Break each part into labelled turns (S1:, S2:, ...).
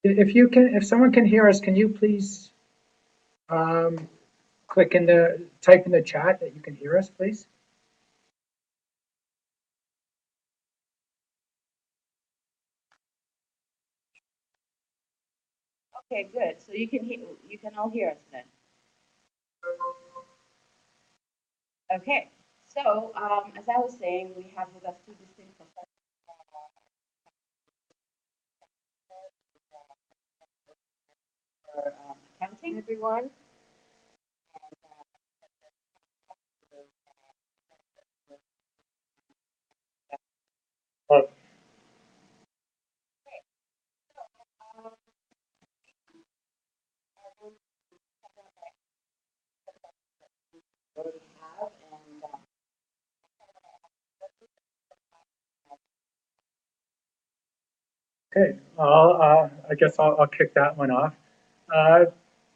S1: If you can, if someone can hear us, can you please um, type in the chat that you can hear us, please?
S2: Okay, good. So you can all hear us then. Okay. So as I was saying, we have with us two distinct professors. For accounting, everyone.
S1: Oh,
S2: What we have and
S1: okay, I guess I'll kick that one off. Uh,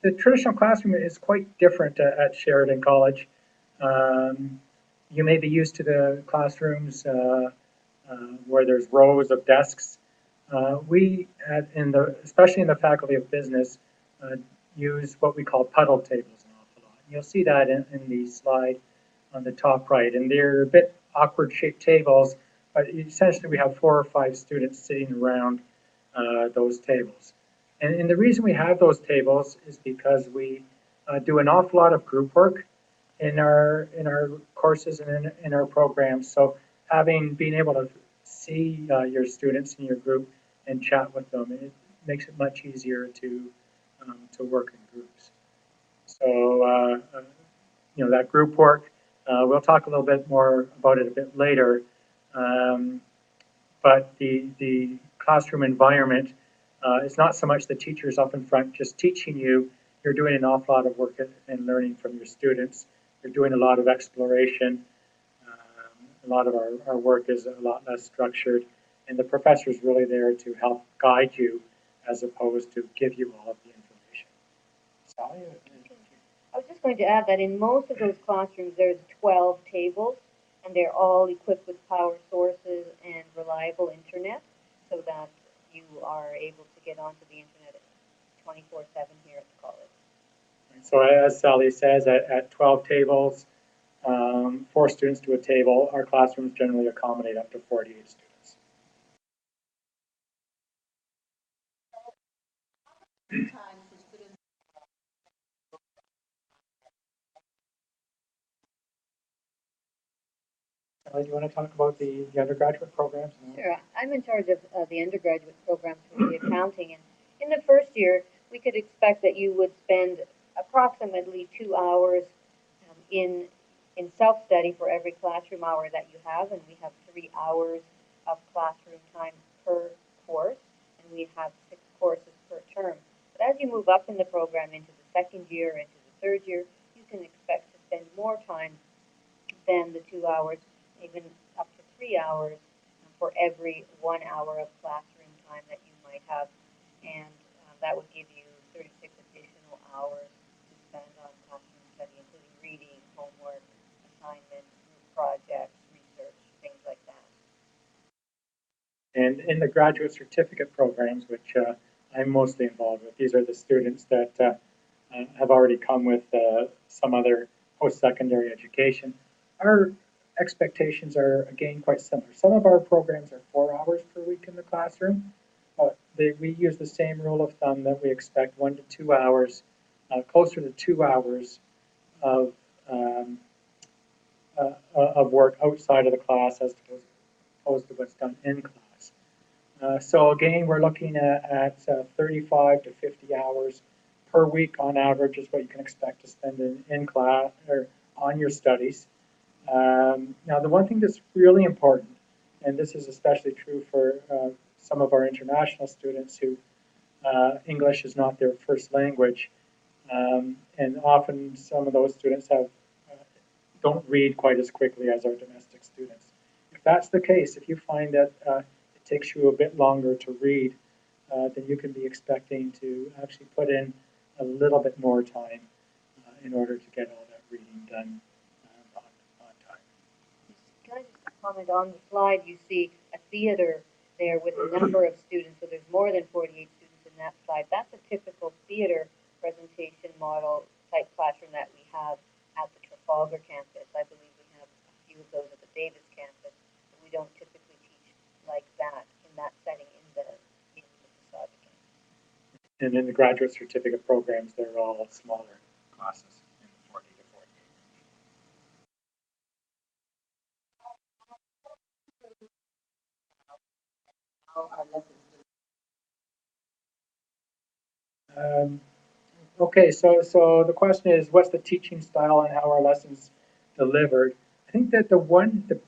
S1: the traditional classroom is quite different at Sheridan College. Um, you may be used to the classrooms where there's rows of desks. Especially in the Faculty of Business, uh, use what we call puddle tables an awful lot. You'll see that in the slide on the top right, and they're a bit awkward shaped tables, but essentially we have 4 or 5 students sitting around those tables. And the reason we have those tables is because we do an awful lot of group work in our courses and in our programs. So being able to see your students in your group and chat with them, it makes it much easier to work in groups. So that group work, we'll talk a little bit more about it a bit later. Um, but the classroom environment is not so much the teachers up in front just teaching you. You're doing an awful lot of work and learning from your students. You're doing a lot of exploration. A lot of our work is a lot less structured, and the professor is really there to help guide you as opposed to give you all of the information. Sally?
S2: I was just going to add that in most of those classrooms, there's 12 tables, and they're all equipped with power sources and reliable internet, so that you are able to get onto the internet 24/7 here at the college.
S1: So as Sally says, at 12 tables, 4 students to a table, our classrooms generally accommodate up to 48 students. Sally, do you want to talk about the undergraduate programs?
S2: Sure. I'm in charge of the undergraduate programs for the accounting, and in the first year, we could expect that you would spend approximately 2 hours in self-study for every classroom hour that you have, and we have 3 hours of classroom time per course, and we have 6 courses per term. But as you move up in the program into the second year, into the third year, you can expect to spend more time than the 2 hours, even up to 3 hours for every 1 hour of classroom time that you might have, and that would give you 36 additional hours to spend on classroom study, including reading, homework, assignments, group projects, research, things like that.
S1: And in the graduate certificate programs, which I'm mostly involved with, these are the students that have already come with some other post-secondary education. Our expectations are, again, quite similar. Some of our programs are 4 hours per week in the classroom, but we use the same rule of thumb that we expect 1 to 2 hours, closer to 2 hours of of work outside of the class as opposed to what's done in class. So again, we're looking at 35 to 50 hours per week on average is what you can expect to spend in class or on your studies. Now, the one thing that's really important and this is especially true for some of our international students who English is not their first language, and often some of those students don't read quite as quickly as our domestic students. If that's the case, if you find that it takes you a bit longer to read, then you can be expecting to actually put in a little bit more time in order to get all that reading done on time.
S2: Can I just comment on the slide? You see a theater there with a number of students, so there's more than 48 students in that slide. That's a typical theater presentation model type classroom that we have at the Trafalgar campus. I believe we have a few of those at the Davis campus, but we don't typically teach like that in that setting in the Mississauga campus.
S1: And in the graduate certificate programs, they're all smaller classes, in the 40 to 48. Okay, so the question is, what's the teaching style and how are lessons delivered? I think that the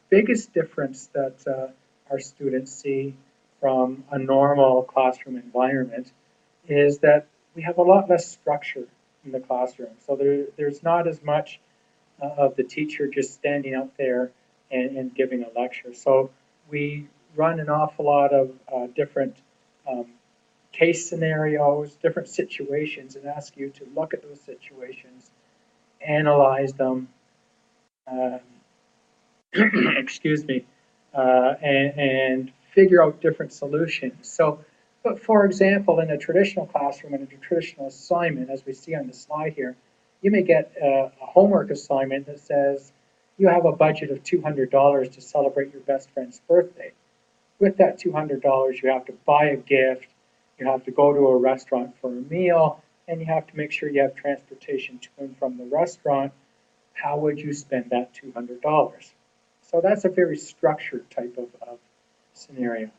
S1: biggest difference that our students see from a normal classroom environment is that we have a lot less structure in the classroom. So there's not as much of the teacher just standing out there and giving a lecture. So we run an awful lot of different um, case scenarios, different situations, and ask you to look at those situations, analyze them, um, excuse me, and figure out different solutions. So, but for example, in a traditional classroom, in a traditional assignment, as we see on the slide here, you may get a homework assignment that says you have a budget of $200 to celebrate your best friend's birthday. With that $200, you have to buy a gift, you have to go to a restaurant for a meal, and you have to make sure you have transportation to and from the restaurant. How would you spend that $200? So that's a very structured type of scenario.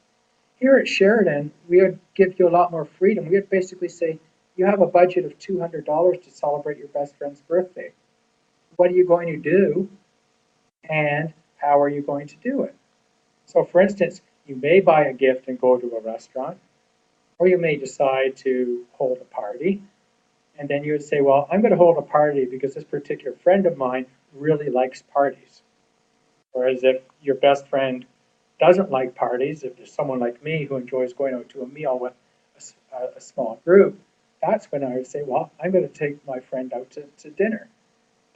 S1: Here at Sheridan, we would give you a lot more freedom. We would basically say, you have a budget of $200 to celebrate your best friend's birthday. What are you going to do? And how are you going to do it? So for instance, you may buy a gift and go to a restaurant, or you may decide to hold a party. And then you would say, well, I'm going to hold a party because this particular friend of mine really likes parties. Whereas if your best friend doesn't like parties, if there's someone like me who enjoys going out to a meal with a small group, that's when I would say, well, I'm going to take my friend out to dinner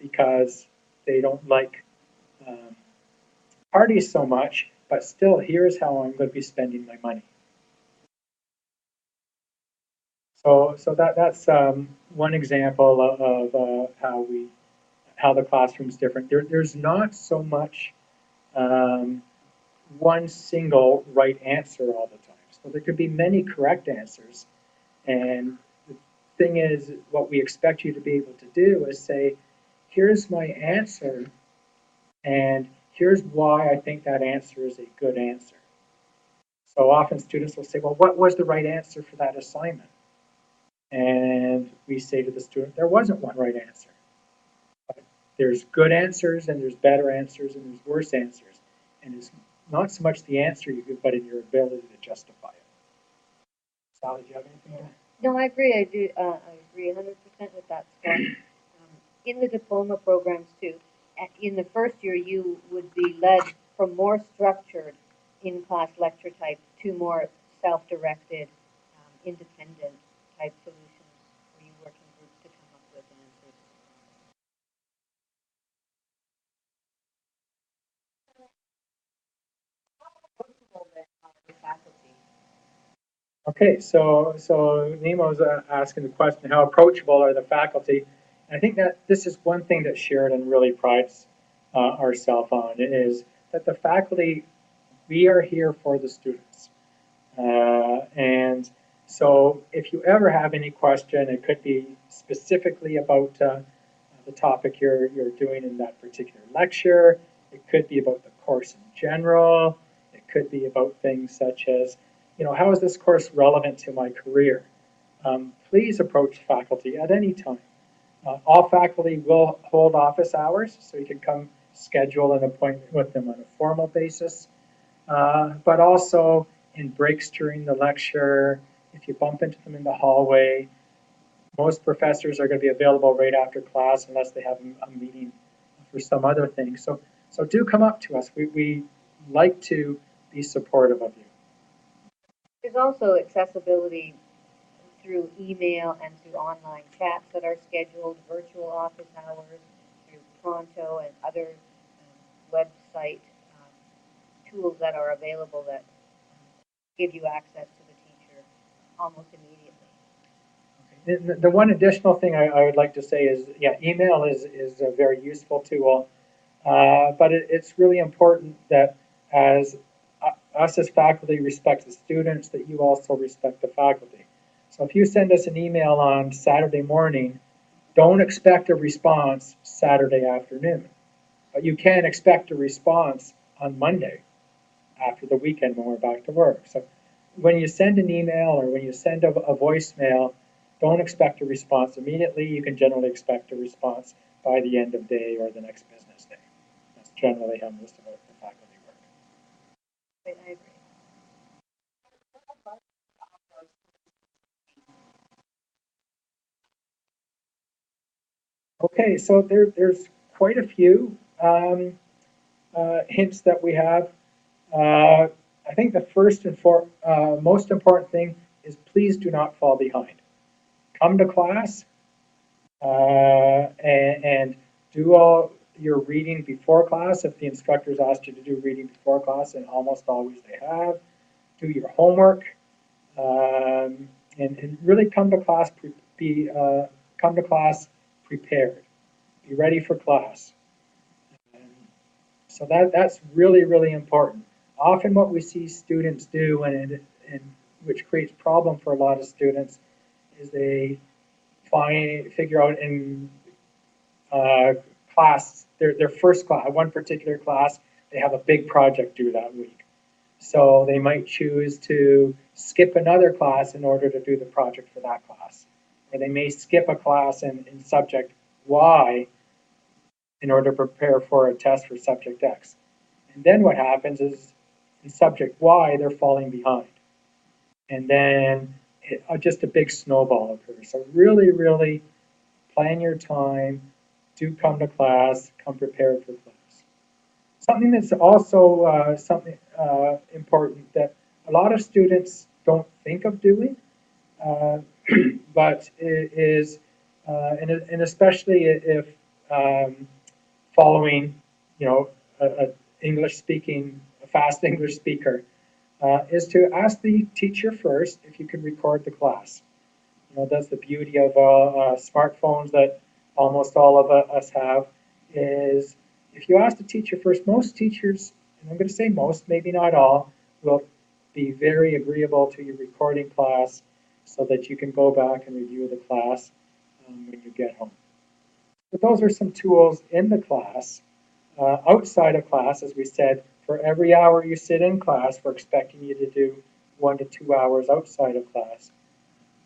S1: because they don't like parties so much, but still, here's how I'm going to be spending my money. So that's one example of how the classroom's different. There's not so much one single right answer all the time. So there could be many correct answers. And the thing is, what we expect you to be able to do is say, here's my answer, and here's why I think that answer is a good answer. So often students will say, well, what was the right answer for that assignment? And we say to the student, there wasn't one right answer. But there's good answers, and there's better answers, and there's worse answers. And it's not so much the answer you give, but in your ability to justify it. Sally, do you have anything to?
S2: No, I agree. I do. I agree 100% with that, Scott. In the diploma programs too, in the first year, you would be led from more structured in-class lecture type to more self-directed, independent type solutions where you work in groups to come up with answers.
S1: Okay, so Nemo's asking the question, how approachable are the faculty? And I think that this is one thing that Sheridan really prides ourselves on, is that the faculty, we are here for the students. And so if you ever have any question, it could be specifically about the topic you're doing in that particular lecture. It could be about the course in general. It could be about things such as, how is this course relevant to my career? Please approach faculty at any time. All faculty will hold office hours, so you can come schedule an appointment with them on a formal basis. but also in breaks during the lecture. If you bump into them in the hallway, most professors are going to be available right after class unless they have a meeting for some other thing. So do come up to us. We like to be supportive of you.
S2: There's also accessibility through email and through online chats that are scheduled, virtual office hours, through Pronto and other website tools that are available that give you access to the teacher almost immediately.
S1: The one additional thing I would like to say is, yeah, email is a very useful tool, but it's really important that as us as faculty respect the students, that you also respect the faculty. So if you send us an email on Saturday morning, don't expect a response Saturday afternoon, but you can expect a response on Monday after the weekend when we're back to work. So when you send an email or when you send a voicemail, don't expect a response immediately. You can generally expect a response by the end of day or the next business day. That's generally how most of the faculty work.
S2: I agree.
S1: Okay, so there's quite a few hints that we have. I think the first and most important thing is please do not fall behind. Come to class and do all your reading before class if the instructors asked you to do reading before class, and almost always they have. Do your homework and really come to class come to class prepared. Be ready for class. And so that's really important. Often what we see students do, and which creates problem for a lot of students, is they figure out in class, their first class, one particular class, they have a big project due that week. So they might choose to skip another class in order to do the project for that class. Or they may skip a class in subject Y in order to prepare for a test for subject X. And then what happens is in subject Y, they're falling behind. And then just a big snowball occurs. So really plan your time, do come to class, come prepared for class. Something that's also something important that a lot of students don't think of doing, uh, but it is, and especially if following, a English speaking, a fast English speaker, is to ask the teacher first if you can record the class. That's the beauty of smartphones that almost all of us have, is if you ask the teacher first, most teachers, and I'm going to say most, maybe not all, will be very agreeable to you recording class so that you can go back and review the class when you get home. But those are some tools in the class. Outside of class, as we said, for every hour you sit in class, we're expecting you to do 1 to 2 hours outside of class.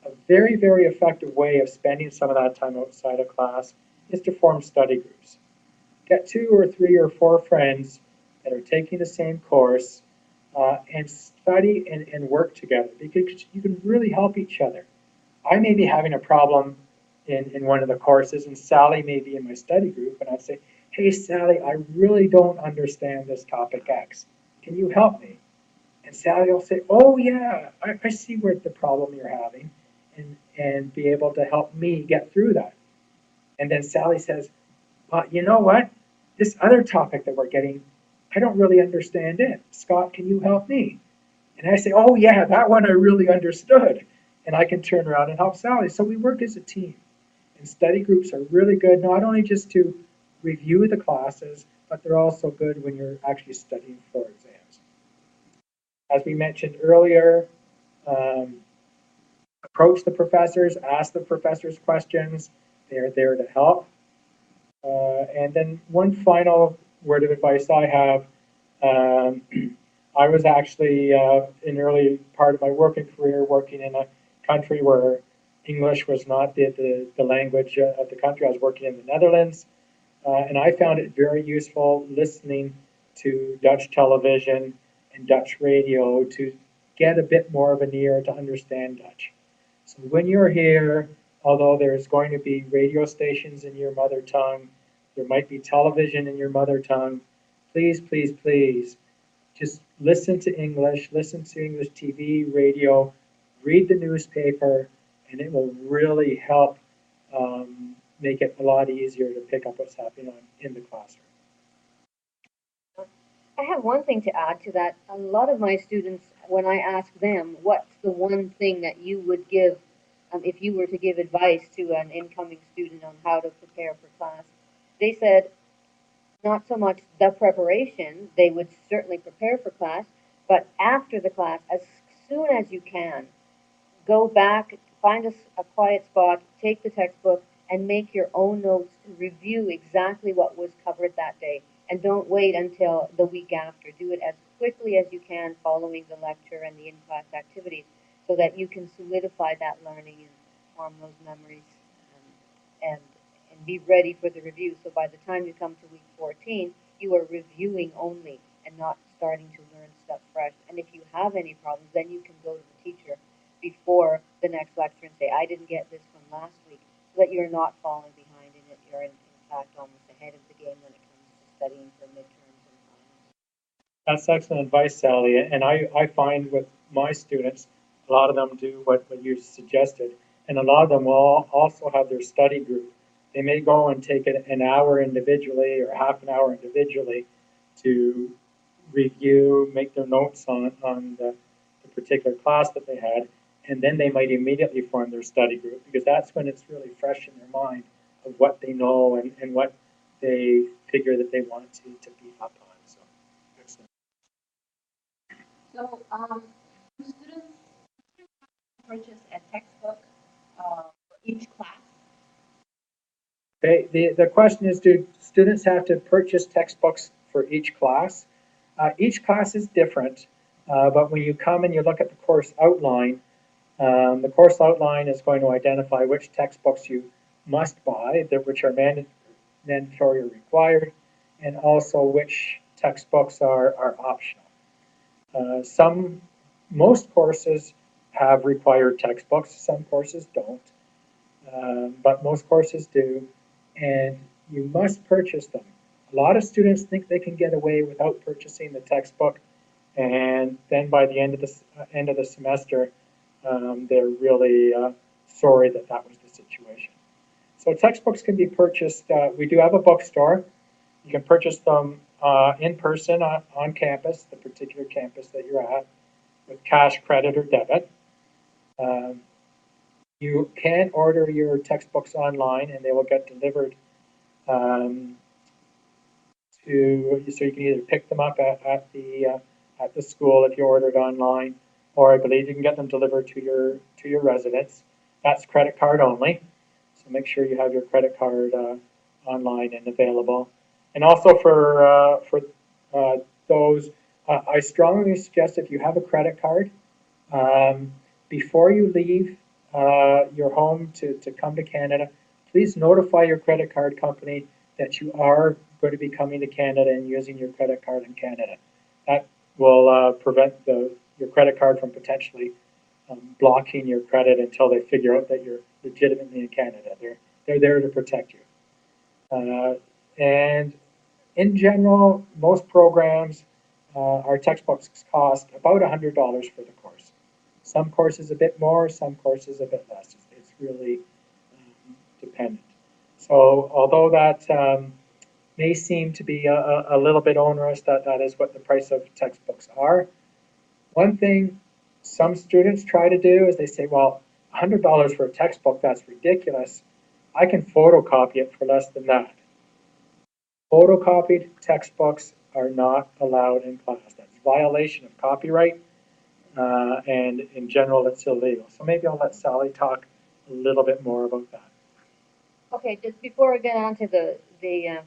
S1: A very effective way of spending some of that time outside of class is to form study groups. Get 2 or 3 or 4 friends that are taking the same course and study and work together, because you can really help each other. I may be having a problem in one of the courses, and Sally may be in my study group, and I'd say, hey, Sally, I really don't understand this topic X. Can you help me? And Sally will say, oh, yeah, I see where the problem you're having, and be able to help me get through that. And then Sally says, but you know what? This other topic that we're getting, I don't really understand it. Scott, can you help me? And I say, oh, yeah, that one I really understood. And I can turn around and help Sally. So we work as a team. And study groups are really good, not only just to review the classes, but they're also good when you're actually studying for exams. As we mentioned earlier, approach the professors, ask the professors questions. They are there to help. And then one final word of advice I have, I was actually in early part of my working career working in a country where English was not the language of the country. I was working in the Netherlands, and I found it very useful listening to Dutch television and Dutch radio to get a bit more of an ear to understand Dutch. So when you're here, although there's going to be radio stations in your mother tongue, there might be television in your mother tongue, please, please, please, just listen to English TV, radio, read the newspaper, and it will really help make it a lot easier to pick up what's happening in the classroom.
S2: I have one thing to add to that. A lot of my students, when I ask them, what's the one thing that you would give if you were to give advice to an incoming student on how to prepare for class, they said not so much the preparation, they would certainly prepare for class, but after the class, as soon as you can, go back, find a quiet spot, take the textbook, and make your own notes to review exactly what was covered that day. And don't wait until the week after. Do it as quickly as you can following the lecture and the in-class activities so that you can solidify that learning and form those memories and, and be ready for the review. So by the time you come to week 14, you are reviewing only and not starting to learn stuff fresh. And if you have any problems, then you can go to the teacher before the next lecture and say, I didn't get this from last week, so that you're not falling behind in it. You're in fact almost ahead of the game when it comes to studying for midterms and finals.
S1: That's excellent advice, Sally. And I find with my students, a lot of them do what you suggested. And a lot of them will also have their study group. They may go and take an hour individually or half an hour individually to review, make their notes on the particular class that they had. And then they might immediately form their study group because that's when it's really fresh in their mind of what they know and what they figure that they want to beef up on. So, excellent.
S3: So, students purchase a textbook for each class.
S1: Okay, the question is, do students have to purchase textbooks for each class? Each class is different, but when you come and you look at the course outline, the course outline is going to identify which textbooks you must buy, which are mandatory or required, and also which textbooks are optional. Most courses have required textbooks, some courses don't, but most courses do, and you must purchase them. A lot of students think they can get away without purchasing the textbook, and then by the end of the semester, they're really sorry that that was the situation. So textbooks can be purchased. We do have a bookstore. You can purchase them in person on campus, the particular campus that you're at, with cash, credit, or debit. You can order your textbooks online, and they will get delivered so you can either pick them up at the school if you ordered online, or I believe you can get them delivered to your residence. That's credit card only, so make sure you have your credit card online and available. And also for those, I strongly suggest if you have a credit card, before you leave your home to come to Canada, please notify your credit card company that you are going to be coming to Canada and using your credit card in Canada. That will prevent your credit card from potentially blocking your credit until they figure out that you're legitimately in Canada. They're there to protect you. And in general, most programs, our textbooks cost about $100 for the course. Some courses a bit more, some courses a bit less. It's really dependent. So although that may seem to be a little bit onerous, that is what the price of textbooks are. One thing some students try to do is they say, well, $100 for a textbook, that's ridiculous. I can photocopy it for less than that. Photocopied textbooks are not allowed in class. That's a violation of copyright, and in general, it's illegal. So maybe I'll let Sally talk a little bit more about that.
S2: Okay, just before I get on to the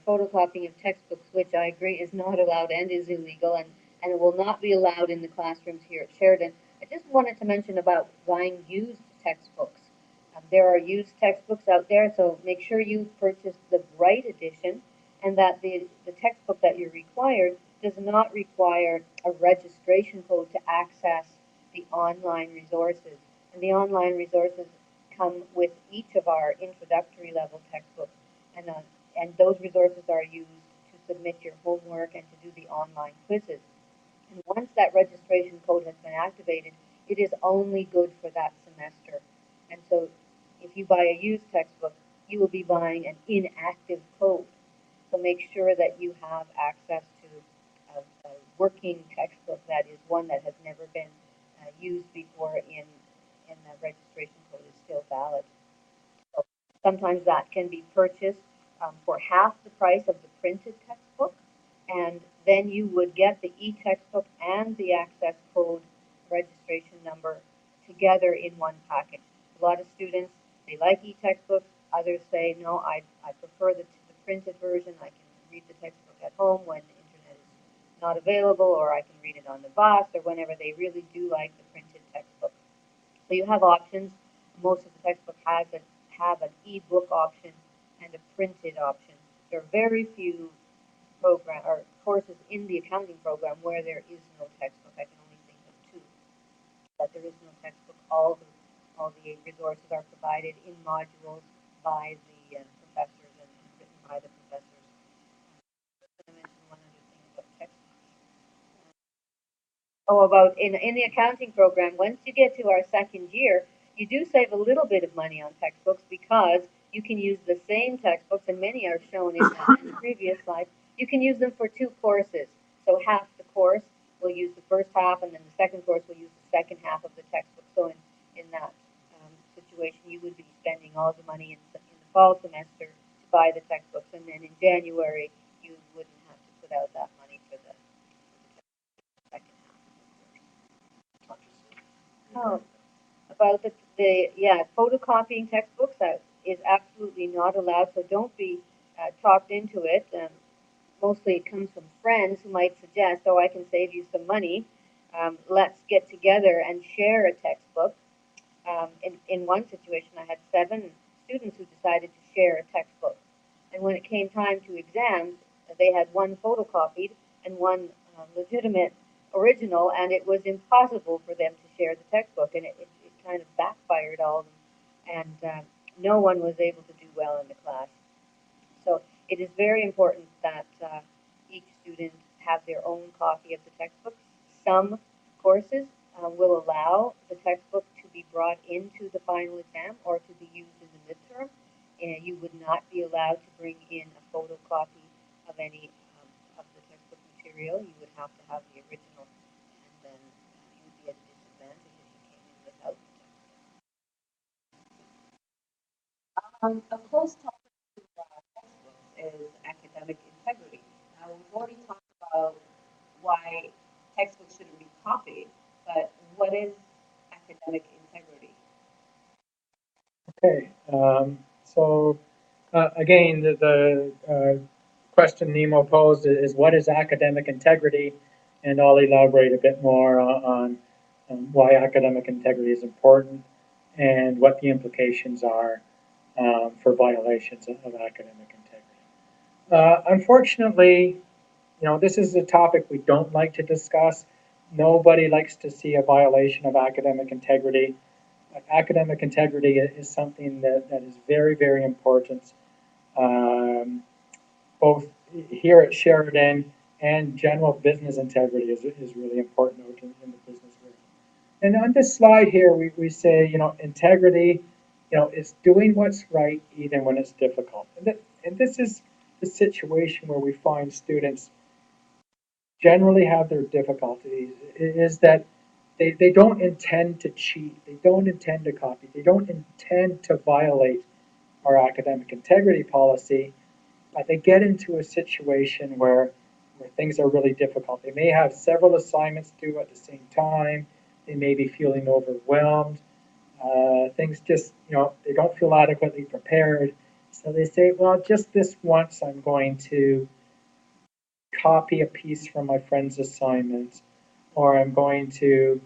S2: photocopying of textbooks, which I agree is not allowed and is illegal, and it will not be allowed in the classrooms here at Sheridan, I just wanted to mention about buying used textbooks. There are used textbooks out there, so make sure you purchase the right edition and that the textbook that you're required does not require a registration code to access the online resources. And the online resources come with each of our introductory level textbooks. And those resources are used to submit your homework and to do the online quizzes. And once that registration code has been activated, it is only good for that semester. And so if you buy a used textbook, you will be buying an inactive code. So make sure that you have access to a working textbook that is one that has never been used before in the registration code is still valid. So sometimes that can be purchased for half the price of the printed textbook, and then you would get the e-textbook and the access code registration number together in one package. A lot of students, they like e-textbooks. Others say, no, I prefer the printed version. I can read the textbook at home when the internet is not available, or I can read it on the bus, or whenever they really do like the printed textbook. So you have options. Most of the textbooks have an e-book option and a printed option. There are very few program or courses in the accounting program where there is no textbook. I can only think of two. But there is no textbook. All the resources are provided in modules by the professors and written by the professors. I'm going to mention one other thing about textbooks. About in the accounting program, once you get to our second year, you do save a little bit of money on textbooks because you can use the same textbooks, and many are shown in the previous slide. You can use them for two courses. So half the course will use the first half, and then the second course will use the second half of the textbook. So in that situation, you would be spending all the money in the fall semester to buy the textbooks, and then in January, you wouldn't have to put out that money for the second half. Oh, about the photocopying textbooks, that is absolutely not allowed, so don't be talked into it. Mostly it comes from friends who might suggest, oh, I can save you some money. Let's get together and share a textbook. In one situation, I had 7 students who decided to share a textbook. And when it came time to exams, they had one photocopied and one legitimate original, and it was impossible for them to share the textbook, and it kind of backfired all of them, and no one was able to do well in the class. So it is very important that each student have their own copy of the textbook. Some courses will allow the textbook to be brought into the final exam or to be used in the midterm. And you would not be allowed to bring in a photocopy of any of the textbook material. You would have to have the original, and then you would be at a disadvantage if you came in without the textbook.
S3: A close topic to textbooks is academic integrity. Now, we've already talked about why textbooks shouldn't be copied, but what is academic integrity?
S1: Okay, so again, the question Nemo posed is what is academic integrity? And I'll elaborate a bit more on why academic integrity is important and what the implications are for violations of academic integrity. Unfortunately, this is a topic we don't like to discuss. Nobody likes to see a violation of academic integrity. Academic integrity is something that is very, very important, both here at Sheridan and general business integrity is really important in the business world. And on this slide here, we say, integrity, is doing what's right even when it's difficult. And this is the situation where we find students generally have their difficulties, is that they don't intend to cheat, they don't intend to copy, they don't intend to violate our academic integrity policy, but they get into a situation where things are really difficult. They may have several assignments due at the same time, they may be feeling overwhelmed, things just, they don't feel adequately prepared. So they say, well, just this once I'm going to copy a piece from my friend's assignment, or I'm going to,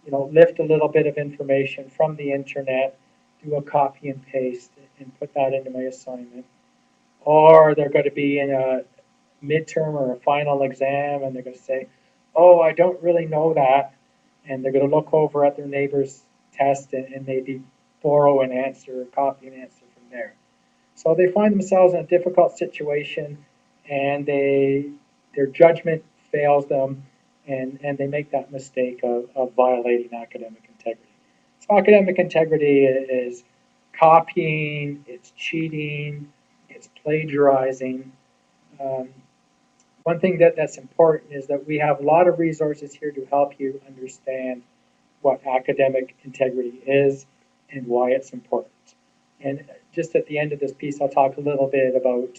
S1: lift a little bit of information from the internet, do a copy and paste, and put that into my assignment. Or they're going to be in a midterm or a final exam and they're going to say, oh, I don't really know that. And they're going to look over at their neighbor's test and maybe borrow an answer or copy an answer from there. So they find themselves in a difficult situation and their judgment fails them and they make that mistake of violating academic integrity. So academic integrity is copying, it's cheating, it's plagiarizing. Um, One thing that's important is that we have a lot of resources here to help you understand what academic integrity is and why it's important. And just at the end of this piece, I'll talk a little bit about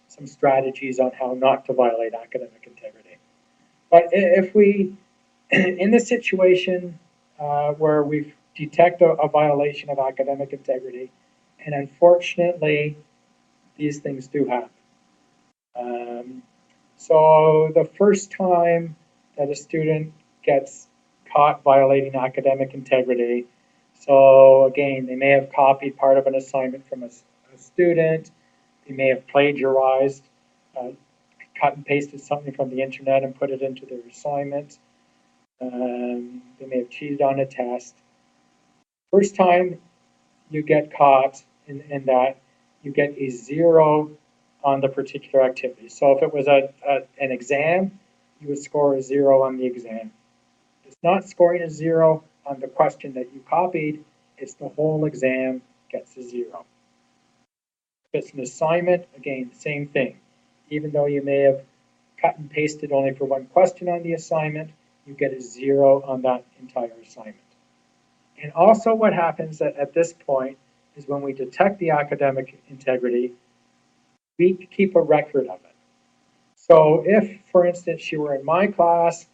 S1: some strategies on how not to violate academic integrity. But if we, in this situation where we detect a violation of academic integrity, and unfortunately, these things do happen. Um, so the first time that a student gets caught violating academic integrity, so again, they may have copied part of an assignment from a student, they may have plagiarized, uh, cut and pasted something from the internet and put it into their assignment. They may have cheated on a test. First time you get caught in that, you get a 0 on the particular activity. So if it was an exam, you would score a 0 on the exam. It's not scoring a 0 on the question that you copied, it's the whole exam gets a 0. If it's an assignment, again, same thing. Even though you may have cut and pasted only for one question on the assignment, you get a 0 on that entire assignment. And also what happens at this point is when we detect the academic integrity, we keep a record of it. So if, for instance, you were in my class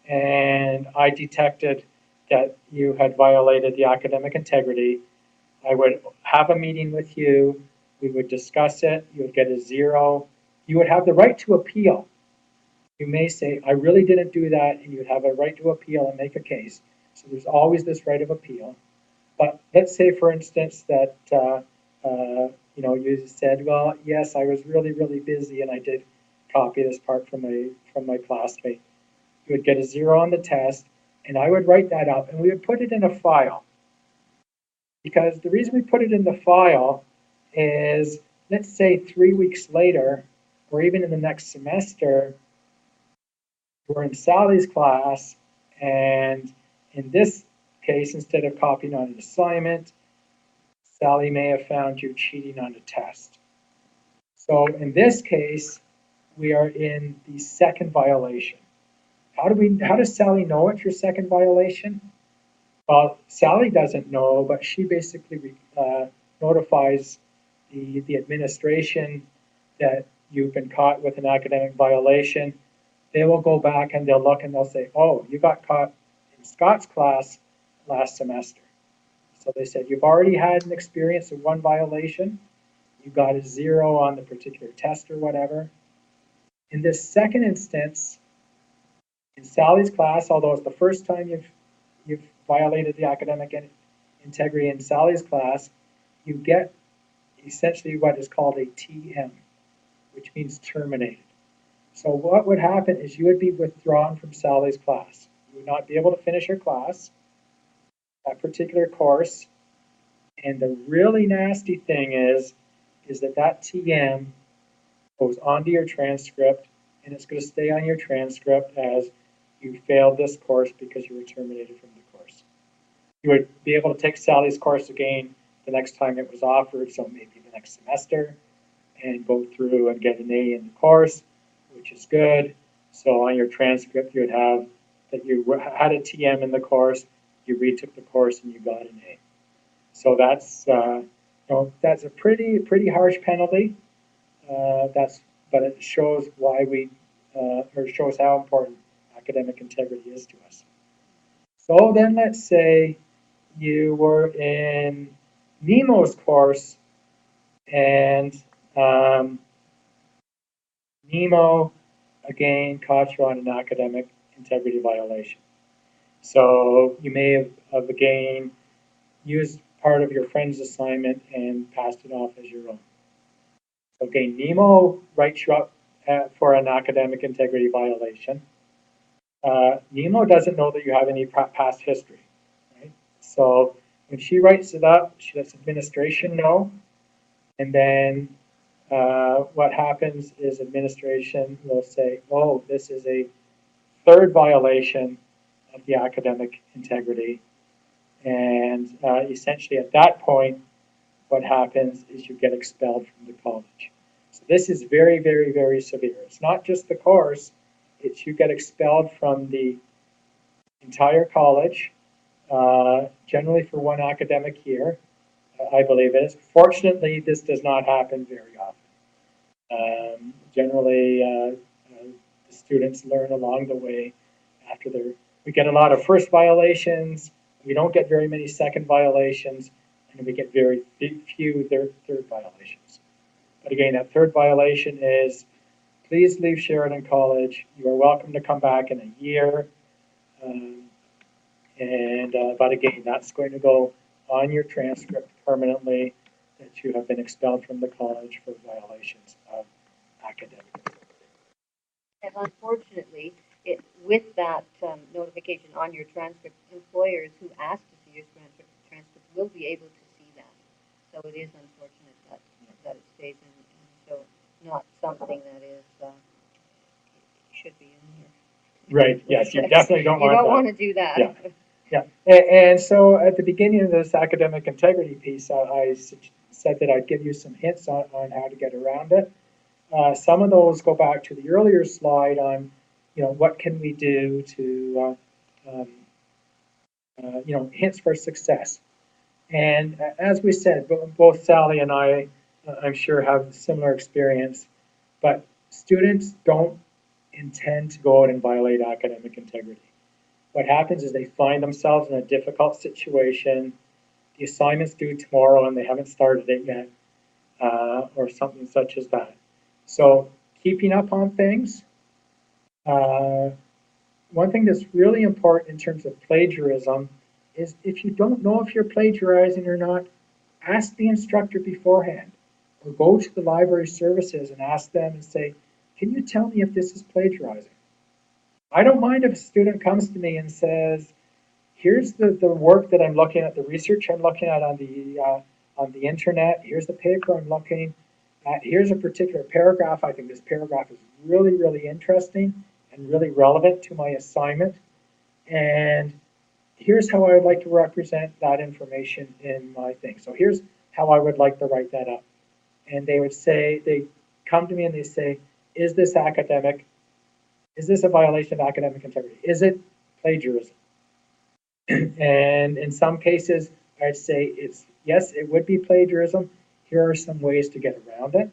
S1: and I detected that you had violated the academic integrity, I would have a meeting with you, we would discuss it, you would get a 0, you would have the right to appeal. You may say, I really didn't do that, and you'd have a right to appeal and make a case. So there's always this right of appeal. But let's say, for instance, that you said, well, yes, I was really, really busy, and I did copy this part from my classmate. You would get a 0 on the test, and I would write that up, and we would put it in a file. Because the reason we put it in the file is, let's say 3 weeks later, or even in the next semester, we're in Sally's class, and in this case, instead of copying on an assignment, Sally may have found you cheating on a test. So in this case, we are in the second violation. How does Sally know it's your second violation? Well, Sally doesn't know, but she basically notifies the administration that you've been caught with an academic violation. They will go back and they'll look and they'll say, oh, you got caught in Scott's class last semester. So they said, you've already had an experience of one violation. You got a 0 on the particular test or whatever. In this second instance, in Sally's class, although it's the first time you've violated the academic integrity in Sally's class, you get essentially what is called a TM, which means terminated. So what would happen is you would be withdrawn from Sally's class. You would not be able to finish your class, that particular course. And the really nasty thing is that TM goes onto your transcript and it's going to stay on your transcript as you failed this course because you were terminated from the course. You would be able to take Sally's course again the next time it was offered, so maybe the next semester, and go through and get an A in the course, which is good. So on your transcript, you would have that you had a TM in the course, you retook the course, and you got an A. So that's that's a pretty harsh penalty. But it shows why or shows how important academic integrity is to us. So then let's say you were in Nemo's course and Nemo again caught you on an academic integrity violation. So you may have again used part of your friend's assignment and passed it off as your own. So again, Nemo writes you up for an academic integrity violation. NEMO doesn't know that you have any past history, right? So when she writes it up, she lets administration know, and then what happens is administration will say, oh, this is a third violation of the academic integrity. And essentially at that point, what happens is you get expelled from the college. So this is very, very, very severe. It's not just the course, it's you get expelled from the entire college, generally for one academic year, I believe it is. Fortunately, this does not happen very often. Generally, the students learn along the way after we get a lot of first violations, we don't get very many second violations, and we get very few third violations. But again, that third violation is, please leave Sheridan College. You are welcome to come back in a year. But again, that's going to go on your transcript permanently that you have been expelled from the college for violations of academic.
S2: And unfortunately, with that notification on your transcript, employers who ask to see your transcript will be able to see that. So it is unfortunate that it stays in, and so not something that is should be in here.
S1: Right. Yes, you definitely don't want that.
S2: You don't want to do that.
S1: Yeah. Yeah. And so at the beginning of this academic integrity piece, I said that I'd give you some hints on how to get around it. Some of those go back to the earlier slide on, what can we do to, hints for success. And as we said, both Sally and I, I'm sure, have similar experience, but students don't intend to go out and violate academic integrity. What happens is they find themselves in a difficult situation. The assignment's due tomorrow and they haven't started it yet, or something such as that. So keeping up on things. One thing that's really important in terms of plagiarism is if you don't know if you're plagiarizing or not, ask the instructor beforehand, or go to the library services and ask them and say, can you tell me if this is plagiarizing? I don't mind if a student comes to me and says, here's the work that I'm looking at, the research I'm looking at on the internet, here's the paper I'm looking at, here's a particular paragraph, I think this paragraph is really, really interesting and really relevant to my assignment, and here's how I would like to represent that information in my thing. So here's how I would like to write that up. And they would say, they come to me and they say, is this academic? Is this a violation of academic integrity? Is it plagiarism? And in some cases, I'd say yes, it would be plagiarism. Here are some ways to get around it.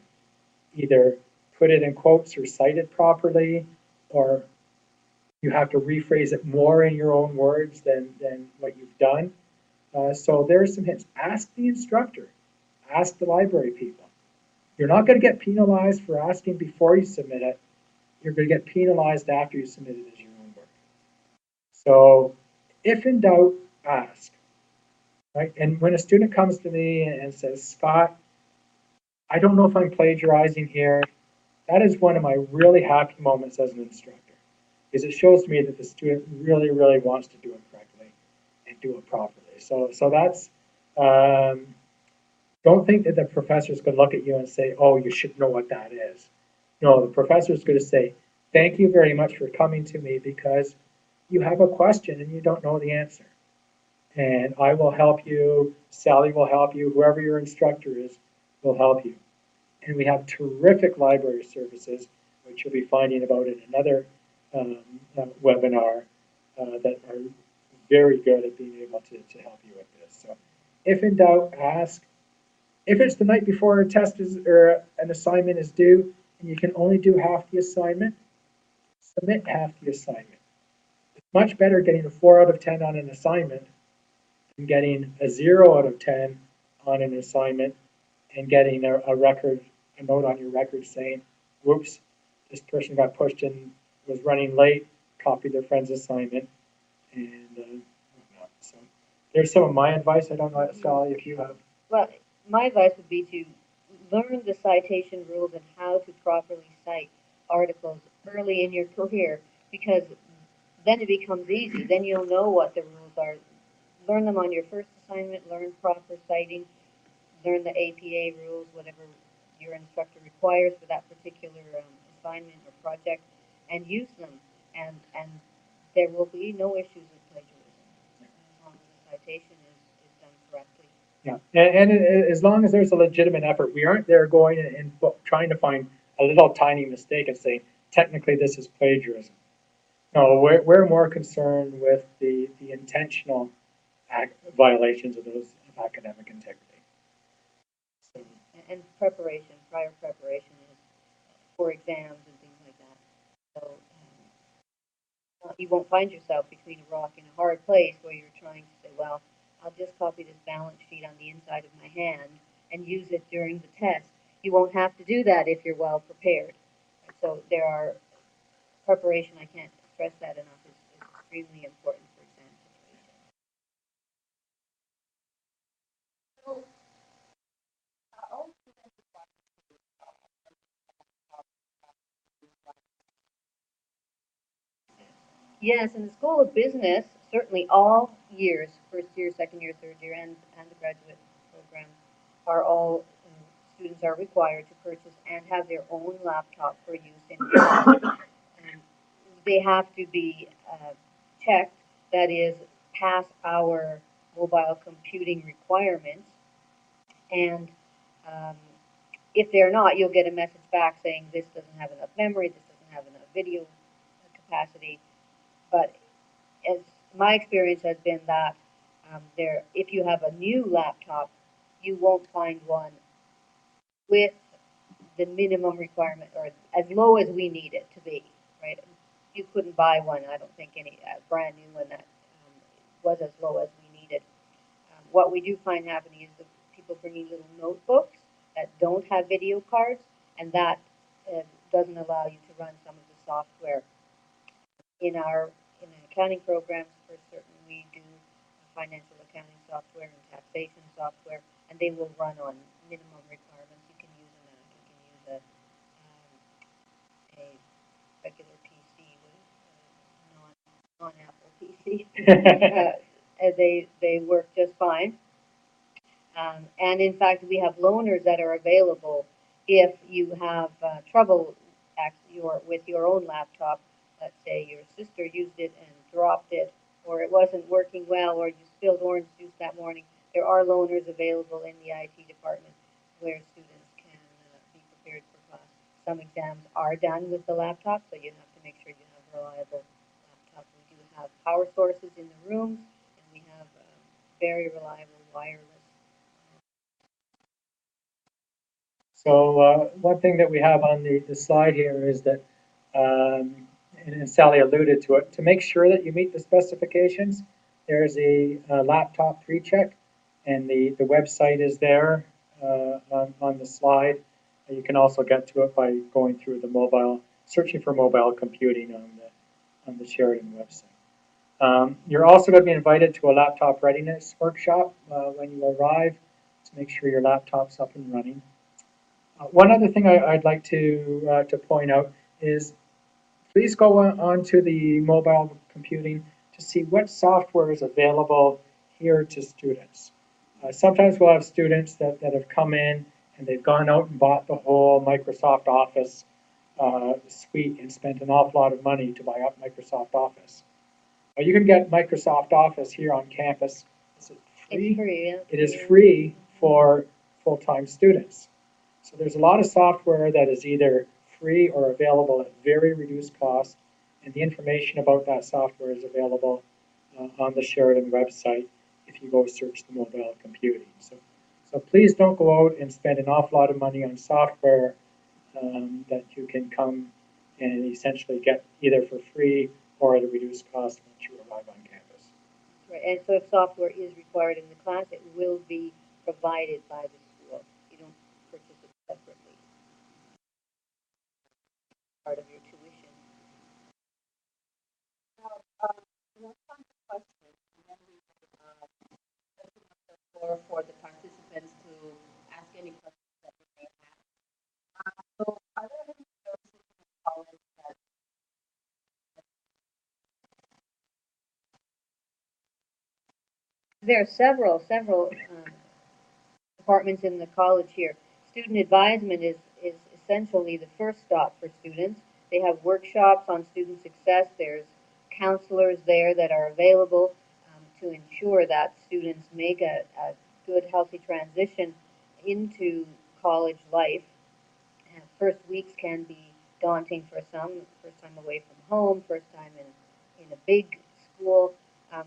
S1: Either put it in quotes or cite it properly, or you have to rephrase it more in your own words than what you've done. So there are some hints. Ask the instructor. Ask the library people. You're not going to get penalized for asking before you submit it. You're going to get penalized after you submit it as your own work. So if in doubt, ask. Right? And when a student comes to me and says, Scott, I don't know if I'm plagiarizing here, that is one of my really happy moments as an instructor, because it shows me that the student really, really wants to do it correctly and do it properly. So that's, don't think that the professor's going to look at you and say, oh, you should know what that is. No, the professor's going to say, thank you very much for coming to me because you have a question and you don't know the answer. And I will help you, Sally will help you, whoever your instructor is will help you. And we have terrific library services, which you'll be finding about in another webinar that are very good at being able to help you with this. So if in doubt, ask. If it's the night before a test is or an assignment is due and you can only do half the assignment, submit half the assignment. It's much better getting a 4 out of 10 on an assignment than getting a 0 out of 10 on an assignment and getting a note on your record saying, whoops, this person got pushed and was running late, copied their friend's assignment, and whatnot. So there's some of my advice. I don't know, Sally, if you have.
S2: Well, my advice would be to learn the citation rules and how to properly cite. articles early in your career, because then it becomes easy. Then you'll know what the rules are. Learn them on your first assignment, learn proper citing, learn the APA rules, whatever your instructor requires for that particular assignment or project, and use them. And there will be no issues with plagiarism as long as the citation is done correctly.
S1: Yeah, and as long as there's a legitimate effort, we aren't there going and trying to find a little tiny mistake and saying, technically this is plagiarism. No, we're more concerned with the intentional violations of those of academic integrity. So,
S2: And preparation, prior preparation is for exams and things like that. So you won't find yourself between a rock and a hard place where you're trying to say, well, I'll just copy this balance sheet on the inside of my hand and use it during the test. You won't have to do that if you're well prepared. So there are preparation, I can't stress that enough, is extremely important for exam situations.
S3: So, all students
S2: Yes, in the School of Business, certainly all years, first year, second year, third year, and the graduate program, are all students are required to purchase and have their own laptop for use in class. They have to be checked, that is, pass our mobile computing requirements. And um, if they're not, you'll get a message back saying this doesn't have enough memory, this doesn't have enough video capacity. But as my experience has been that if you have a new laptop, you won't find one with the minimum requirement or as low as we need it to be, right? You couldn't buy one, I don't think, any brand new one that was as low as we needed. What we do find happening is the people bringing little notebooks that don't have video cards, and that doesn't allow you to run some of the software in our in the accounting programs. For certain, we do financial accounting software and taxation software, and they will run on minimum requirements. You can use a Mac, you can use a regular PC with non Apple PC. They work just fine. And in fact, we have loaners that are available if you have trouble with your own laptop. Let's say your sister used it and dropped it, or it wasn't working well, or you spilled orange juice that morning. There are loaners available in the IT department where students can be prepared for class. Some exams are done with the laptop, so you have to make sure you have reliable laptops. We do have power sources in the rooms, and we have very reliable wireless.
S1: so one thing that we have on the slide here is that, and Sally alluded to it, to make sure that you meet the specifications, there's a laptop pre-check, and the website is there on the slide. You can also get to it by going through the mobile, searching for mobile computing on the Sheridan website. You're also going to be invited to a laptop readiness workshop when you arrive to make sure your laptop's up and running. One other thing I'd like to point out is please go on to the mobile computing to see what software is available here to students. Sometimes we'll have students that have come in and they've gone out and bought the whole Microsoft Office suite and spent an awful lot of money to buy up Microsoft Office. You can get Microsoft Office here on campus. Is it free?
S2: It's free, yeah.
S1: It is free for full-time students. So there's a lot of software that is either free or available at very reduced cost, and the information about that software is available on the Sheridan website if you go search the mobile computing. So please don't go out and spend an awful lot of money on software that you can come and essentially get either for free or at a reduced cost once you arrive on campus.
S2: Right, and so if software is required in the class, it will be provided by the school. You don't purchase it separately. Part of your tuition.
S3: now, one final question, and then we open up the floor for the participants to ask any questions that they may have. So, are there any services in the college
S2: There are several departments in the college here. Student advisement is essentially the first stop for students. They have workshops on student success. There's counselors there that are available to ensure that students make a good, healthy transition into college life. And first weeks can be daunting for some, first time away from home, first time in a big school. Um,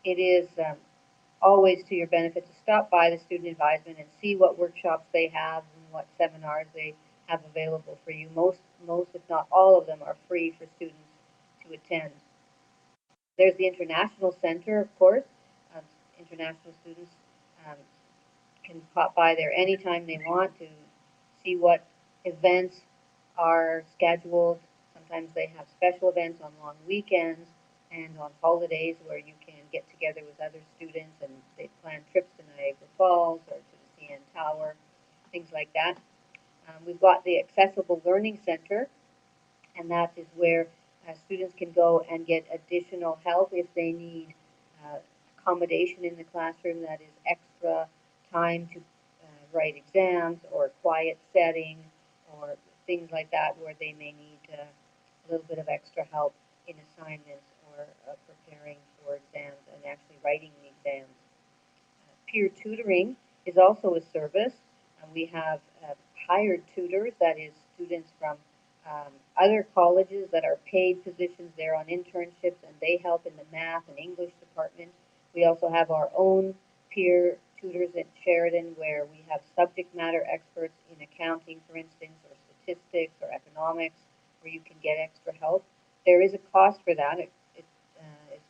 S2: it is always to your benefit to stop by the student advisement and see what workshops they have and what seminars they have available for you. Most, if not all of them, are free for students to attend. There's the International Center, of course. Um, International students um, can pop by there anytime they want to see what events are scheduled. Sometimes they have special events on long weekends and on holidays where you can get together with other students and they plan trips to Niagara Falls or to the CN Tower, things like that. We've got the Accessible Learning Center, and that is where students can go and get additional help if they need accommodation in the classroom, that is extra time to write exams or quiet setting or things like that where they may need a little bit of extra help in assignments or preparing for exams and actually writing the exams. Peer tutoring is also a service. We have hired tutors, that is students from other colleges that are paid positions there on internships, and they help in the math and English department. We also have our own peer tutors at Sheridan where we have subject matter experts in accounting, for instance, or statistics or economics, where you can get extra help. There is a cost for that. It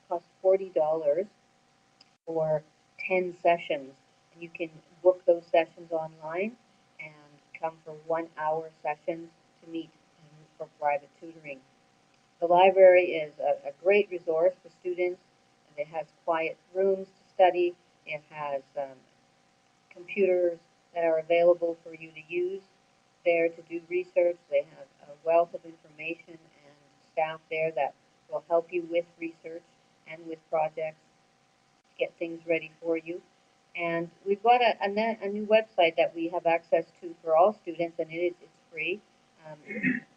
S2: costs $40 for 10 sessions. And you can book those sessions online and come for 1 hour sessions to meet for private tutoring. The library is a great resource for students. It has quiet rooms to study. It has computers that are available for you to use there to do research. They have a wealth of information and staff there that will help you with research and with projects, get things ready for you. And we've got a new website that we have access to for all students, and it's free.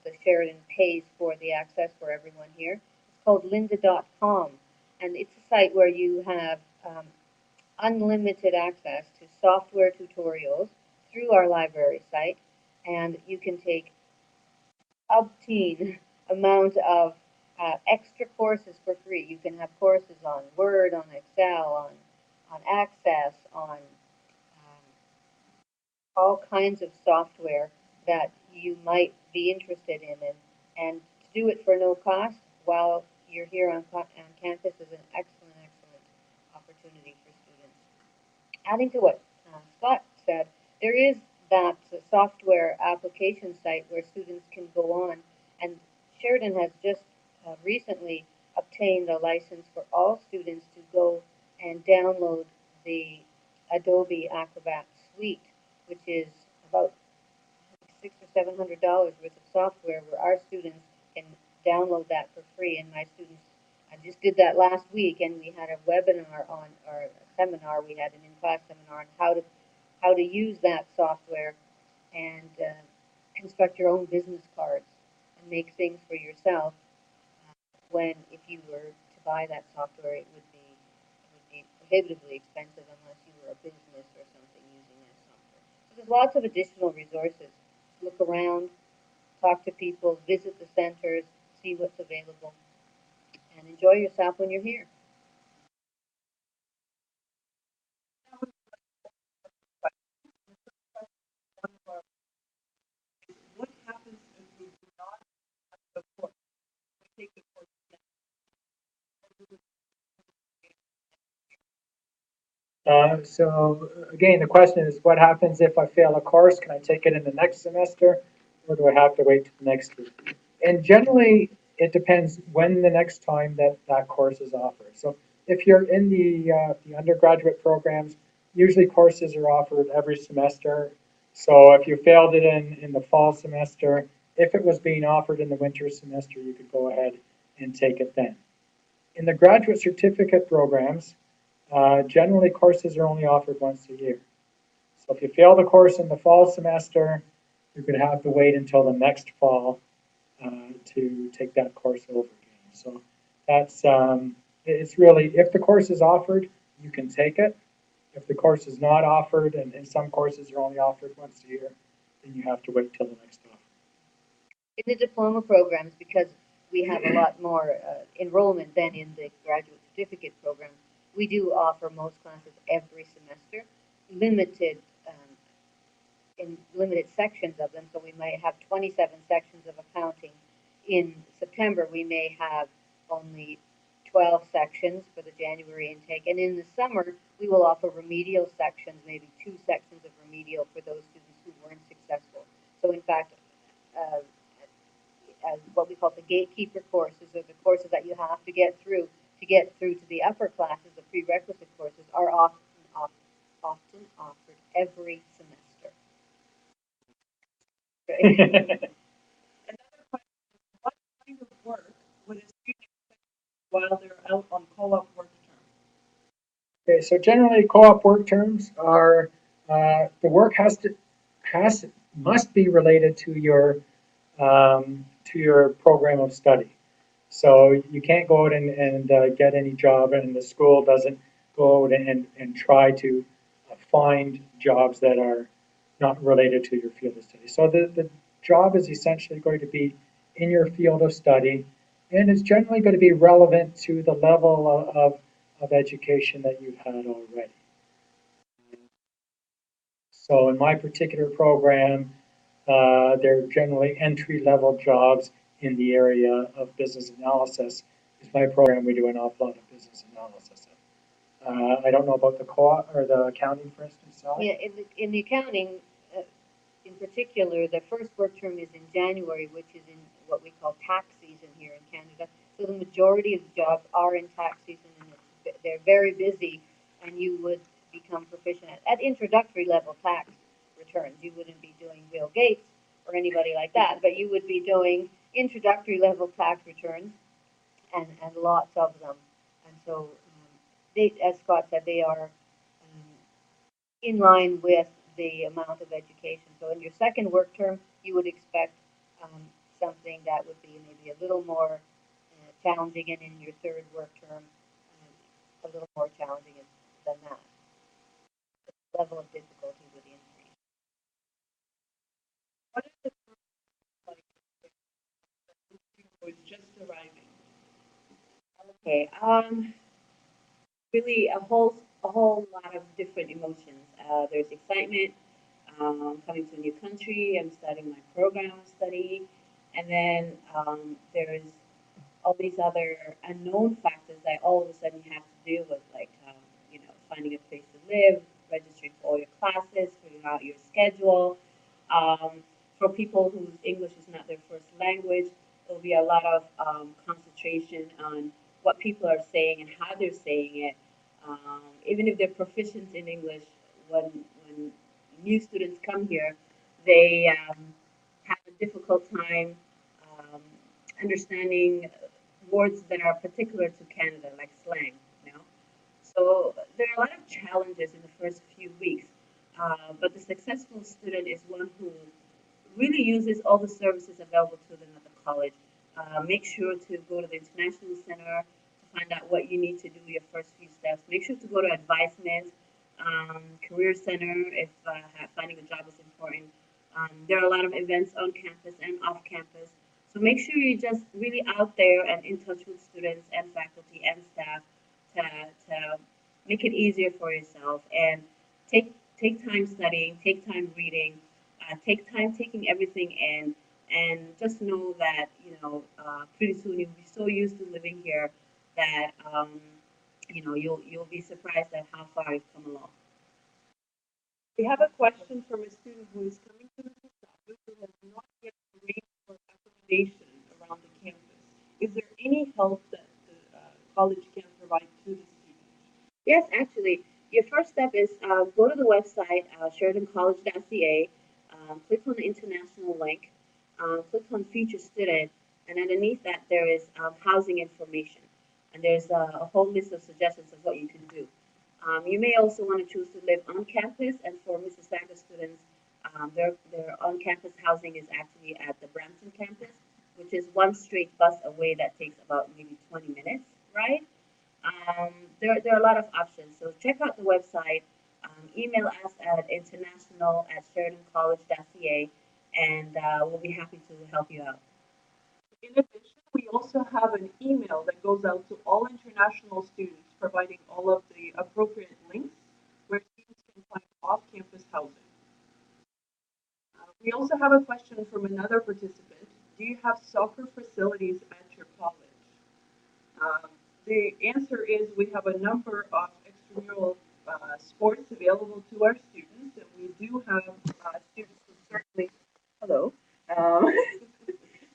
S2: The Sheridan pays for the access for everyone here. It's called lynda.com, and it's a site where you have unlimited access to software tutorials through our library site, and you can take obscene amount of extra courses for free. You can have courses on Word, on Excel, on Access, on all kinds of software that you might be interested in, and to do it for no cost while you're here on campus is an excellent opportunity for students. Adding to what Scott said, there is that software application site where students can go on, and Sheridan has just recently obtained a license for all students to go and download the Adobe Acrobat Suite, which is about $600 or $700 worth of software where our students can download that for free. And my students, I just did that last week, and we had a webinar on, or a seminar, we had an in-class seminar on how to use that software and construct your own business cards and make things for yourself. When if you were to buy that software, it would be prohibitively expensive unless you were a business or something using that software. So there's lots of additional resources. Look around, talk to people, visit the centers, see what's available, and enjoy yourself when you're here.
S3: What happens if we do not support, take the course?
S1: So again, the question is, what happens if I fail a course? Can I take it in the next semester, or do I have to wait till the next year? And generally, it depends when the next time that that course is offered. So if you're in the undergraduate programs, usually courses are offered every semester. So if you failed it in the fall semester, if it was being offered in the winter semester, you could go ahead and take it then. In the graduate certificate programs, Generally, courses are only offered once a year. So if you fail the course in the fall semester, you're going to have to wait until the next fall to take that course over again. So that's it's really, if the course is offered, you can take it. If the course is not offered, and some courses are only offered once a year, then you have to wait till the next offer.
S2: In the diploma programs, because we have a lot more enrollment than in the graduate certificate program, we do offer most classes every semester, limited in limited sections of them. So we might have 27 sections of accounting. In September, we may have only 12 sections for the January intake. And in the summer, we will offer remedial sections, maybe 2 sections of remedial for those students who weren't successful. So in fact, uh, as what we call the gatekeeper courses, or the courses that you have to get through to the upper classes, the prerequisite courses, are often offered every semester.
S3: Another question is, what kind of work would a student expect while they're out on co-op work term?
S1: Okay, so generally co-op work terms are the work has must be related to your program of study. So you can't go out and get any job, and the school doesn't go out and try to find jobs that are not related to your field of study. So the job is essentially going to be in your field of study, and it's generally going to be relevant to the level of education that you've had already. So in my particular program, they're generally entry-level jobs in the area of business analysis. Is my program, we do an awful lot of business analysis. I don't know about the co-op or the accounting, for instance, Sally?
S2: Yeah, in the accounting, uh, in particular, the first work term is in January, which is in what we call tax season here in Canada. So the majority of the jobs are in tax season, and they're very busy, and you would become proficient at introductory level tax returns. You wouldn't be doing Bill Gates or anybody like that, but you would be doing introductory level tax returns, and lots of them. And so, they, as Scott said, they are in line with the amount of education. So in your second work term, you would expect something that would be maybe a little more challenging, and in your third work term, a little more challenging than that. The level of difficulty would increase.
S3: What is the first like for a student who is just arriving? Okay, really a whole lot of different emotions. There's excitement, coming to a new country. I'm starting my program of study, and then there's all these other unknown factors that all of a sudden you have to deal with, like finding a place to live, registering for all your classes, figuring out your schedule. For people whose English is not their first language, there'll be a lot of concentration on what people are saying and how they're saying it. Even if they're proficient in English, when new students come here, they have a difficult time um, understanding words that are particular to Canada, like slang. You know, so there are a lot of challenges in the first few weeks. But the successful student is one who really uses all the services available to them at the college. Make sure to go to the International Center to find out what you need to do your first few steps. Make sure to go to Advisement, Career Center if finding a job is important. There are a lot of events on campus and off campus. So make sure you're just really out there and in touch with students and faculty and staff to make it easier for yourself, and take time studying, take time reading, take time taking everything in, and just know that pretty soon you'll be so used to living here that you'll be surprised at how far you've come along.
S4: We have a question from a student who is coming to the post office who has not yet arranged for accommodation around the campus. Is there any help that the college can provide to the student?
S2: Yes, actually, your first step is go to the website, SheridanCollege.ca, click on the international link, click on Future Student, and underneath that there is housing information. And there's a whole list of suggestions of what you can do.
S3: You may also want to choose to live on campus, and for Mississauga students, their on-campus housing is actually at the Brampton campus, which is one straight bus away that takes about maybe 20 minutes, right? There are a lot of options, so check out the website. Email us at international@sheridancollege.ca, and we'll be happy to help you out.
S4: In addition, we also have an email that goes out to all international students, providing all of the appropriate links where students can find off-campus housing. We also have a question from another participant. Do you have soccer facilities at your college? The answer is we have a number of extramural sports available to our students, and we do have students who certainly, hello, um,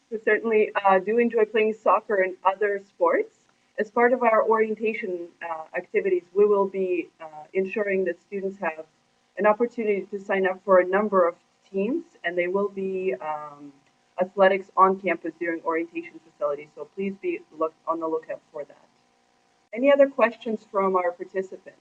S4: who certainly do enjoy playing soccer and other sports. As part of our orientation activities, we will be ensuring that students have an opportunity to sign up for a number of teams, and they will be athletics on campus during orientation facilities. So please be on the lookout for that. Any other questions from our participants?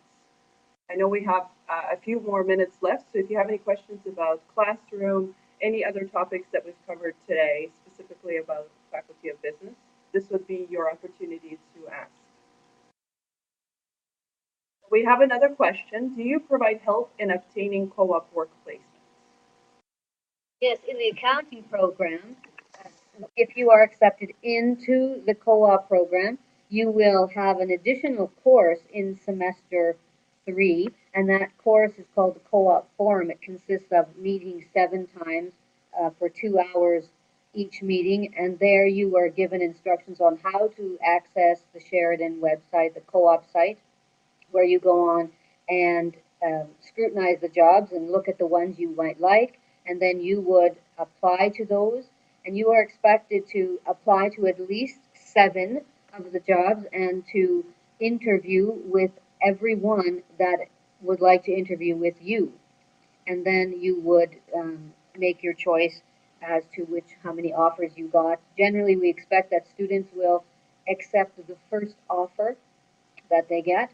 S4: I know we have a few more minutes left, so if you have any questions about classroom, any other topics that we've covered today, specifically about Faculty of Business, this would be your opportunity to ask. We have another question. Do you provide help in obtaining co-op work placements?
S2: Yes, in the accounting program, if you are accepted into the co-op program, you will have an additional course in semester 3, and that course is called the co-op forum. It consists of meeting 7 times for 2 hours each meeting, and there you are given instructions on how to access the Sheridan website, the co-op site, where you go on and scrutinize the jobs and look at the ones you might like, and then you would apply to those. And you are expected to apply to at least 7 of the jobs and to interview with everyone that would like to interview with you. And then you would make your choice as to how many offers you got. Generally, we expect that students will accept the first offer that they get,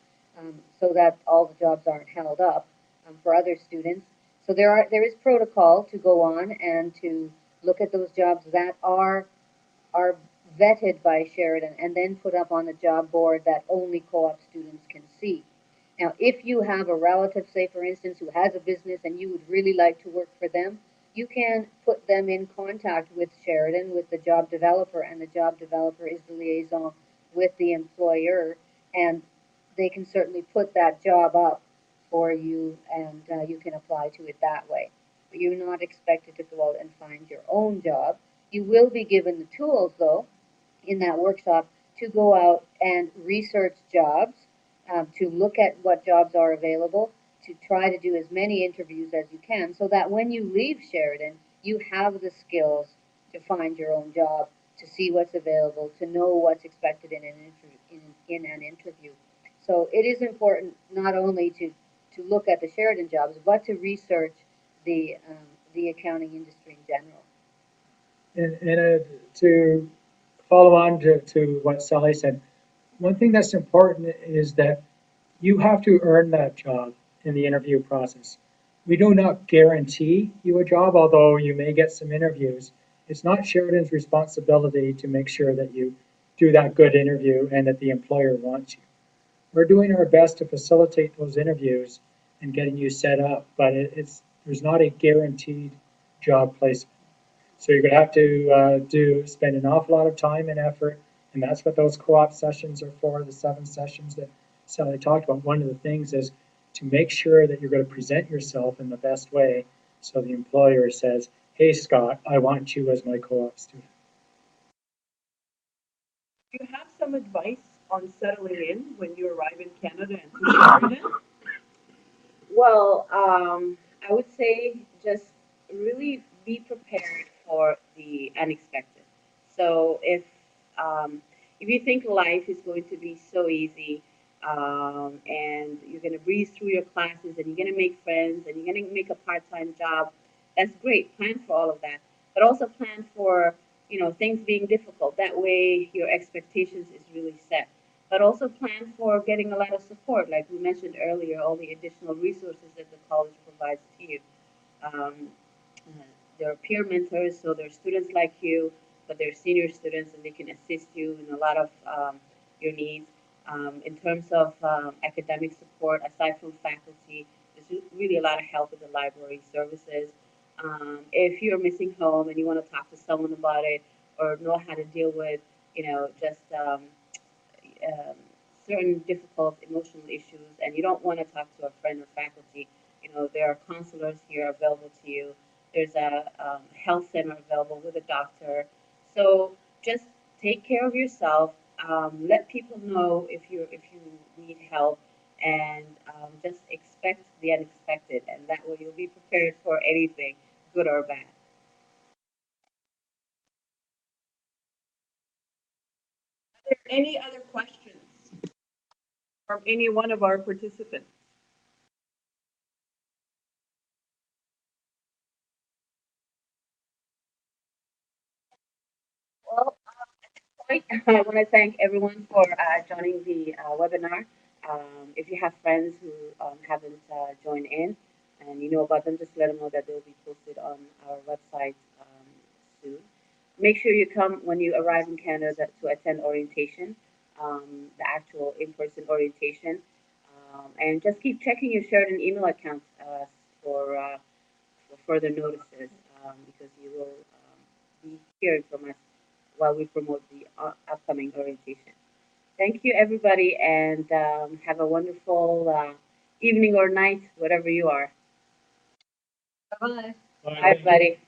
S2: so that all the jobs aren't held up for other students. So there is protocol to go on and to look at those jobs that are vetted by Sheridan and then put up on the job board that only co-op students can see. Now, if you have a relative, say for instance, who has a business and you would really like to work for them, you can put them in contact with Sheridan, with the job developer, and the job developer is the liaison with the employer, and they can certainly put that job up for you, and you can apply to it that way. But you're not expected to go out and find your own job. You will be given the tools, though, in that workshop to go out and research jobs, to look at what jobs are available, to try to do as many interviews as you can, so that when you leave Sheridan, you have the skills to find your own job, to see what's available, to know what's expected in an interview. So it is important not only to look at the Sheridan jobs, but to research the accounting industry in general.
S1: And to follow on to what Sally said, one thing that's important is that you have to earn that job in the interview process. We do not guarantee you a job, although you may get some interviews. It's not Sheridan's responsibility to make sure that you do that good interview and that the employer wants you. We're doing our best to facilitate those interviews and getting you set up, but there's not a guaranteed job placement. So you're going to have to spend an awful lot of time and effort, and that's what those co-op sessions are for, the 7 sessions that Sally talked about. One of the things is to make sure that you're going to present yourself in the best way so the employer says, hey, Scott, I want you as my co-op student.
S4: Do you have some advice on settling in when you arrive in Canada and to Sheridan?
S3: Well, I would say just really be prepared for the unexpected. So if you think life is going to be so easy, and you're going to breeze through your classes and you're going to make friends and you're going to make a part-time job, that's great. Plan for all of that, but also plan for things being difficult. That way, your expectations is really set. but also plan for getting a lot of support, like we mentioned earlier, all the additional resources that the college provides to you. Um, there are peer mentors, so they're students like you, but they're senior students and they can assist you in a lot of your needs. In terms of academic support, aside from faculty, there's really a lot of help with the library services. If you're missing home and you want to talk to someone about it or know how to deal with, just um, certain difficult emotional issues and you don't want to talk to a friend or faculty, there are counselors here available to you. There's a health center available with a doctor. So just take care of yourself. Let people know if you need help, and just expect the unexpected, and that way you'll be prepared for anything, good or bad.
S4: Are there any other questions from any one of our participants?
S3: Well, point, I want to thank everyone for joining the webinar. If you have friends who haven't joined in and you know about them, just let them know that they'll be posted on our website soon. Make sure you come when you arrive in Canada to attend orientation, the actual in-person orientation, and just keep checking your Sheridan email account for further notices, because you will be hearing from us while we promote the upcoming orientation. Thank you, everybody, and have a wonderful evening or night, whatever you are.
S4: Bye.
S3: Bye, everybody.